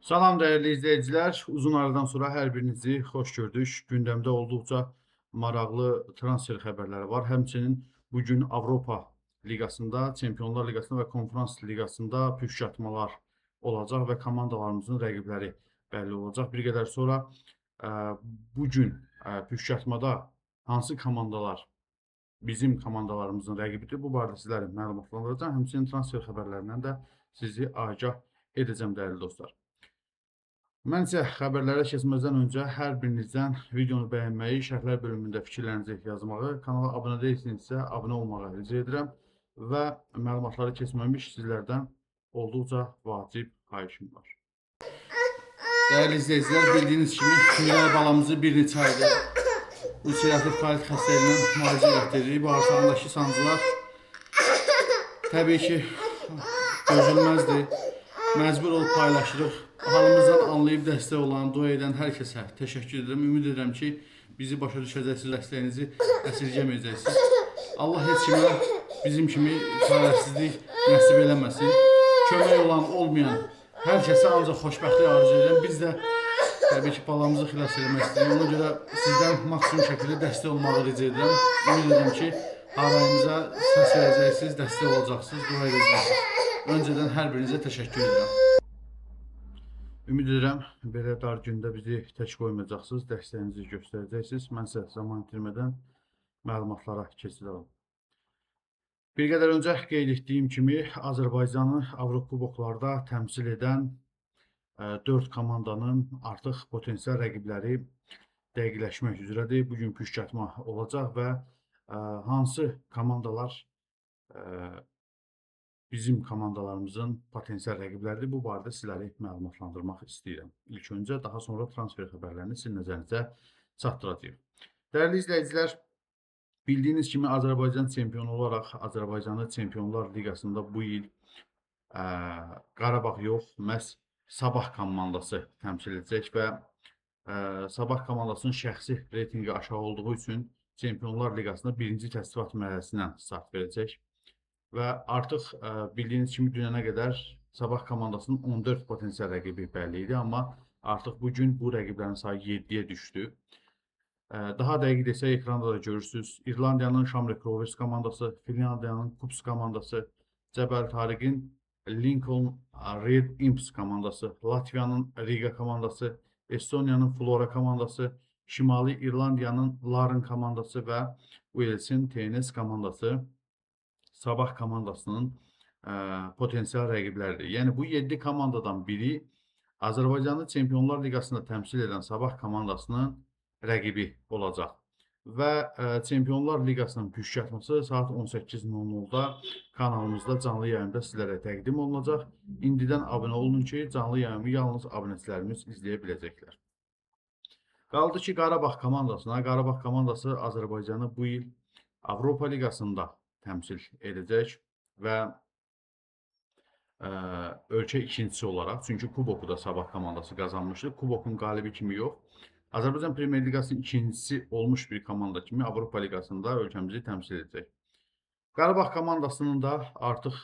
Salam dəyərli izləyicilər. Uzun aradan sonra hər birinizi xoş gördük. Gündəmdə olduqca maraqlı transfer xəbərləri var. Həmçinin bugün Avropa Liqasında, Çempionlar Liqasında və Konferans Liqasında püşkatmalar olacaq və komandalarımızın rəqibləri bəlli olacaq. Bir qədər sonra bugün püşkatmada hansı komandalar bizim komandalarımızın rəqibidir? Bu barədə sizləri məlumatlandıracağam. Həmçinin transfer xəbərlərindən də sizi agah edəcəm dəyərli dostlar. Mən isə xəbərlərə keçməzdən öncə hər birinizdən videonu bəyənməyi, şərhlər bölümündə fikirlərinizi yazmağı, kanala abunə deyilsinizsə abunə olmağı rica edirəm və məlumatları keçməmiş sizlərdən olduqca vacib xahişim var. Dəyərli izləyicilər, bildiyiniz kimi Hülyar balamızı bir neçə aydır ulserativ kolit xəstəliyindən müalicə etdiririk. Bağırsağındakı sancılar təbii ki dözülməzdir. Məcbur olub paylaşırıq. Halımızdan anlayıb dəstək olan, dua edən hər kəsə təşəkkür edirəm. Ümid edirəm ki, bizi başa düşəcəksiniz, dəstəyinizi əsirgəməyəcəksiniz. Allah heç kimə bizim kimi çarəsizlik nəsib eləməsin. Kömək olan, olmayan hər kəsə ancaq xoşbəxtlik arzu edirəm. Biz də təbii ki, balamızı xilas eləmək istəyirik. Ona görə sizdən maksimum şəkildə dəstək olmağı rica edirəm. Ümid edirəm ki, havayımıza səs verəcəksiniz, dəstək olacaqsınız, dua edəcəksiniz. Öncədən hər birinizə təşəkkür edirəm. Ümid edirəm, belə dar gündə bizi tək qoymayacaqsınız, dəstəyinizi göstərəcəksiniz. Mən isə zaman itirmədən məlumatlara keçirəm. Bir qədər öncə qeyd etdiyim kimi, Azərbaycanı Avrokuboklarda təmsil edən 4 komandanın artıq potensial rəqibləri dəqiqləşmək üzrədir. Bugün püşkatma olacaq və hansı komandalar bizim komandalarımızın potensial rəqibləridir. Bu barədə sizləri məlumatlandırmaq istəyirəm. İlk öncə, daha sonra transfer xəbərlərini sizin nəzərinizə çatdıracağıq. Dəyərli izləyicilər, bildiyiniz kimi Azərbaycan çempionu olaraq Azərbaycanı Çempionlar Liqasında bu il Qarabağ yox, məhz Sabah komandası təmsil edəcək və Sabah komandasının şəxsi reytinqi aşağı olduğu üçün Çempionlar Liqasında birinci təsdiqat mərhələsindən start verəcək. Və artıq bildiyiniz kimi dünənə qədər Sabah komandasının 14 potensial rəqibi bəlli idi, amma artıq bugün bu rəqiblərin sayı 7-yə düşdü. Daha dəqiq desək, ekranda da görürsünüz. İrlandiyanın Shamrock Rovers komandası, Finlandiyanın Kups komandası, Cəbəl Tariqin Lincoln Red Imps komandası, Latviyanın Riga komandası, Estoniyanın Flora komandası, Şimali İrlandiyanın Ların komandası və Walesin TNS komandası Sabah komandasının potensial rəqibləridir. Yəni bu 7 komandadan biri Azərbaycanı Çempionlar Liqasında təmsil edən Sabah komandasının rəqibi olacaq. Və Çempionlar Liqasının püşkatması saat 18:00-da kanalımızda canlı yayımda sizlərə təqdim olunacaq. İndidən abunə olun ki, canlı yayımı yalnız abunəçilərimiz izləyə biləcəklər. Qaldı ki, Qarabağ komandası Azərbaycanı bu il Avropa Liqasında təmsil edəcək və ölkə ikincisi olaraq, çünki Kuboku da Sabah komandası qazanmışdı. Kubokun qalibi kimi yox, Azərbaycan Premyer Liqasının ikincisi olmuş bir komanda kimi Avropa Liqasında ölkəmizi təmsil edəcək. Qarabağ komandasının da artıq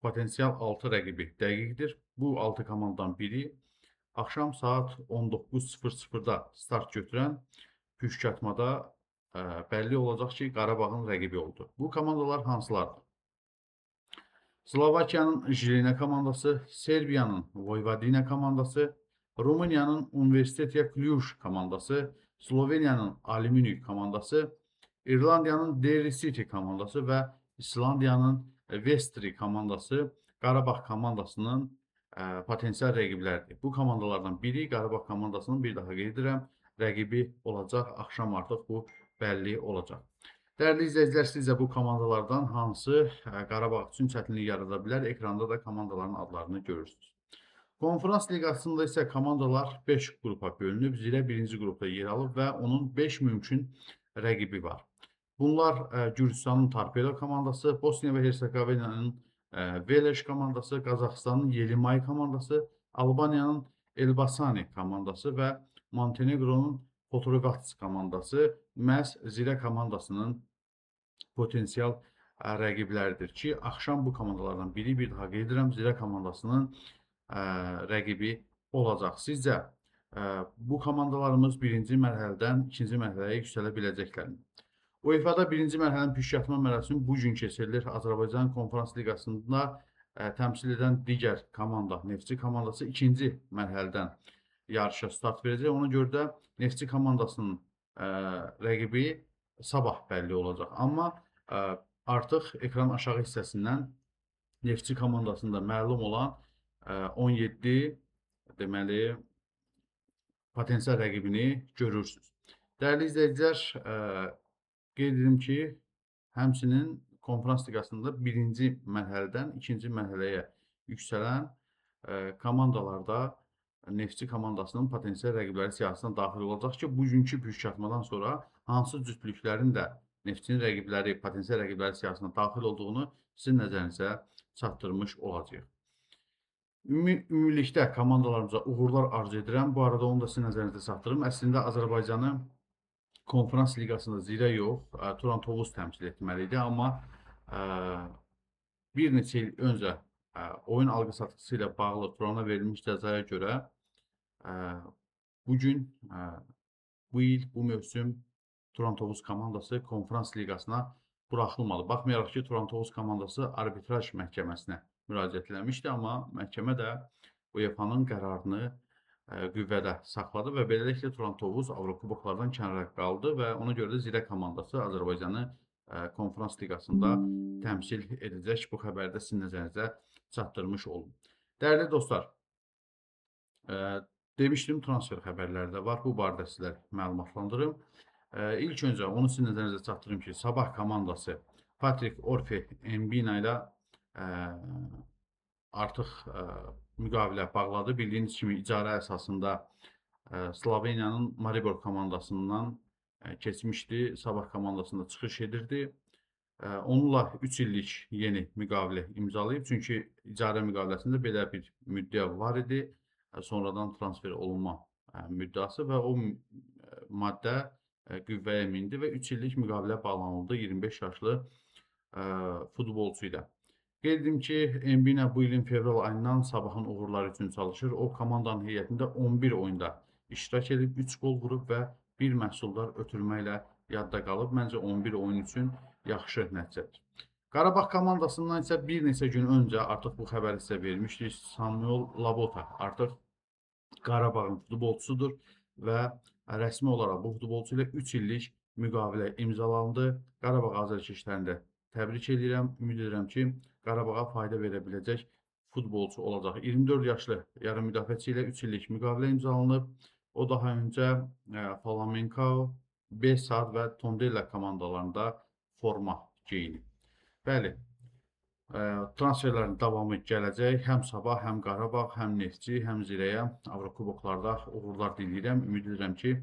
potensial 6 rəqibi dəqiqdir. Bu 6 komandadan biri axşam saat 19:00-da start götürən püşkatmada bəlli olacaq ki, Qarabağın rəqibi oldu. Bu komandalar hansılardır? Slovakiyanın Jiline komandası, Serbiyanın Vojvodina komandası, Rumıniyanın Universitetia Cluj komandası, Sloveniyanın Aluminium komandası, İrlandiyanın Derry City komandası və İslandiyanın Vestri komandası Qarabağ komandasının potensial rəqibləridir. Bu komandalardan biri Qarabağ komandasının, bir daha qeyd edirəm, rəqibi olacaq. Axşam artıq bu bəlli olacaq. Dəyərli izləyicilər, sizcə bu komandalardan hansı Qarabağ üçün çətinlik yarada bilər? Ekranda da komandaların adlarını görürsünüz. Konferans liqasında isə komandalar 5 qrupa bölünüb, zirə birinci qrupda yer alıb və onun 5 mümkün rəqibi var. Bunlar Gürcüstanın Torpedo komandası, Bosniya və Hersegovinanın Velej komandası, Qazaxıstanın Yelimay komandası, Albaniyanın Elbasani komandası və Montenegronun Petrovac komandası məhz zirə komandasının potensial rəqibləridir ki, axşam bu komandalardan biri, bir daha qeyd edirəm, zirə komandasının rəqibi olacaq. Sizcə bu komandalarımız birinci mərhələdən ikinci mərhələyə yüksələ biləcəklərmi? UEFA-da birinci mərhələnin püşkatma mərasimi bu gün keçirilir. Azərbaycan Konferans Liqasında təmsil edən digər komanda, Neftçi komandası ikinci mərhələdən yarışa start verəcək. Ona görə də Neftçi komandasının rəqibi sabah bəlli olacaq. Amma artıq ekran aşağı hissəsindən Neftçi komandasında məlum olan 17 deməli potensial rəqibini görürsünüz. Dəyərli izləyicilər, qeyd edim ki, həmçinin Konferans Liqasında birinci mərhələdən ikinci mərhələyə yüksələn komandalarda Neftçi komandasının potensial rəqibləri siyahısına daxil olacaq ki, bugünkü püşkatmadan sonra hansı cütlüklərin də Neftçinin rəqibləri, potensial rəqibləri siyahısına daxil olduğunu sizin nəzərinizə çatdırmış olacaq. Ümumilikdə komandalarımıza uğurlar arzu edirəm. Bu arada onu da sizin nəzərinizə çatdırım. Əslində Azərbaycanı Konferans Liqasında Zirə yox, Turan Tovuz təmsil etməli idi. Amma bir neçə il öncə oyun alqı-satqısı ilə bağlı Turana verilmiş cəzaya görə bugün, bu il, bu mövsüm Turan Tovuz komandası Konferans Liqasına buraxılmadı. Baxmayaraq ki, Turan Tovuz komandası arbitraj məhkəməsinə müraciət etmişdi, amma məhkəmə də UEFA-nın qərarını qüvvədə saxladı və beləliklə Turan Tovuz Avrokuboklardan kənara qaldı və ona görə də Zirə komandası Azərbaycanı Konferans Liqasında təmsil edəcək. Bu xəbəri də sizin nəzərinizə çatdırmış olun. Dəyərli dostlar, demişdim, transfer xəbərləri də var. Bu barədə sizlər məlumatlandırım. İlk öncə onu sizin nəzərinizə çatdırım ki, Sabah komandası Patrick Orfe Mbina ilə artıq müqavilə bağladı. Bildiyiniz kimi icarə əsasında Sloveniyanın Maribor komandasından keçmişdi. Sabah komandasında çıxış edirdi. Onunla 3 illik yeni müqavilə imzalayıb. Çünki icarə müqaviləsində belə bir müddəa var idi. Sonradan transfer olunma müddəası və o maddə qüvvəyə mindi və 3 illik müqavilə bağlanıldı 25 yaşlı futbolçu ilə. Qeyd edim ki, Mbina bu ilin fevral ayından Sabahın uğurları üçün çalışır. O, komandanın heyətində 11 oyunda iştirak edib, 3 gol vurub və bir məhsuldar ötürməklə yadda qalıb. Məncə 11 oyun üçün yaxşı nəticədir. Qarabağ komandasından isə bir neçə gün öncə artıq bu xəbəri sizə vermişdik. Samuel Labota artıq Qarabağın futbolçusudur və rəsmi olaraq bu futbolçu ilə 3 illik müqavilə imzalandı. Qarabağ azarkeşlərində təbrik edirəm. Ümid edirəm ki, Qarabağa fayda verə biləcək futbolçu olacaq. 24 yaşlı yarım müdafiəçi ilə 3 illik müqavilə imzalanıb. O daha öncə Flamengo, Besad və Tondela komandalarında forma geyinib. Bəli, transferlərin davamı gələcək. Həm Sabah, həm Qarabağ, həm Neftçi, həm Zirəyə Avrokuboklarda uğurlar diləyirəm. Ümid edirəm ki,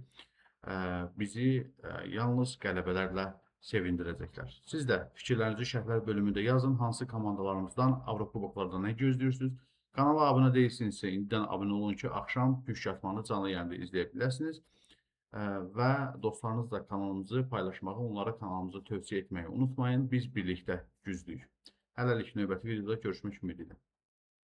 bizi yalnız qələbələrlə sevindirəcəklər. Siz də fikirlərinizi şərhlər bölümündə yazın. Hansı komandalarımızdan Avrokuboklarda nə gözləyirsiniz? Kanala abunə deyilsinizsə, indidən abunə olun ki, axşam püşkatmanı canlı yayında izləyə biləsiniz. Və dostlarınızla kanalımızı paylaşmağı, onlara kanalımızı tövsiyə etməyi unutmayın. Biz birlikdə güclüyük. Hələlik növbəti videoda görüşmək ümidilə.